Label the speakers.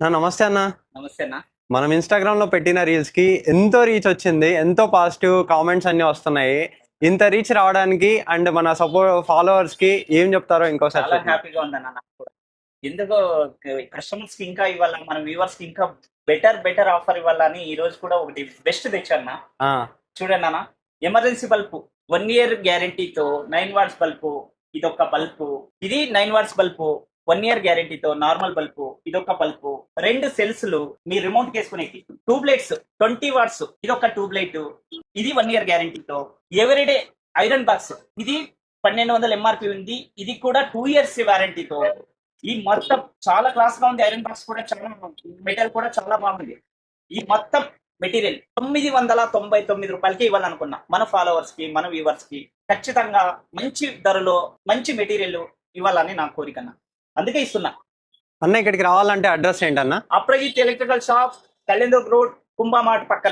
Speaker 1: నమస్తే అన్న.
Speaker 2: నమస్తే అన్న.
Speaker 1: మనం ఇన్స్టాగ్రామ్ లో పెట్టిన రీల్స్ కి ఎంతో రీచ్ వచ్చింది, ఎంతో పాజిటివ్ కామెంట్స్ అన్ని వస్తున్నాయి. ఇంత రీచ్ రావడానికి అండ్ మన ఫాలోవర్స్ కి ఏం చెప్తారో ఇంకోసారి
Speaker 2: చాలా
Speaker 1: చెప్పండి.
Speaker 2: హ్యాపీగా ఉందన్న నాకు కూడా. ఎందుకో కస్టమర్స్ కి ఇంకా ఇవ్వాలని, మన వ్యూవర్స్ కి ఇంకా బెటర్ ఆఫర్ ఇవ్వాలని ఈ రోజు కూడా ఒకటి బెస్ట్ తెచ్చాను.
Speaker 1: ఆ,
Speaker 2: చూడండి అన్న, ఎమర్జెన్సీ బల్బు 1 year గ్యారంటీతో 9 watts బల్బు, ఇదొక బల్బు. ఇది 9 watts బల్బు 1 year గ్యారంటీతో నార్మల్ బల్బు, ఇదొక బల్బు. 2 సెల్స్లు మీ రిమోట్ వేసుకునేకి. ట్యూబ్లైట్స్ 20 watts, ఇదొక ట్యూబ్లైట్. ఇది 1 year గ్యారంటీతో. ఎవ్రీడే ఐరన్ బాక్స్, ఇది 1200 ఎంఆర్పి ఉంది. ఇది కూడా 2 years వారంటీతో. ఈ మొత్తం చాలా క్లాస్ గా ఉంది. ఐరన్ బాక్స్ కూడా చాలా, మెటల్ కూడా చాలా బాగుంది. ఈ మొత్తం మెటీరియల్ 999 రూపాయలకి ఇవ్వాలనుకున్నా. మన ఫాలోవర్స్ కి, మన వ్యూవర్స్ కి ఖచ్చితంగా మంచి ధరలో మంచి మెటీరియల్ ఇవ్వాలని నా కోరికన్నా. అందుకే ఇస్తున్నా.
Speaker 1: అన్న ఇక్కడికి రావాలంటే అడ్రస్ ఏంటన్నా?
Speaker 2: Aparajit electrical shop, Kalyan road, Kumbhamart పక్కన.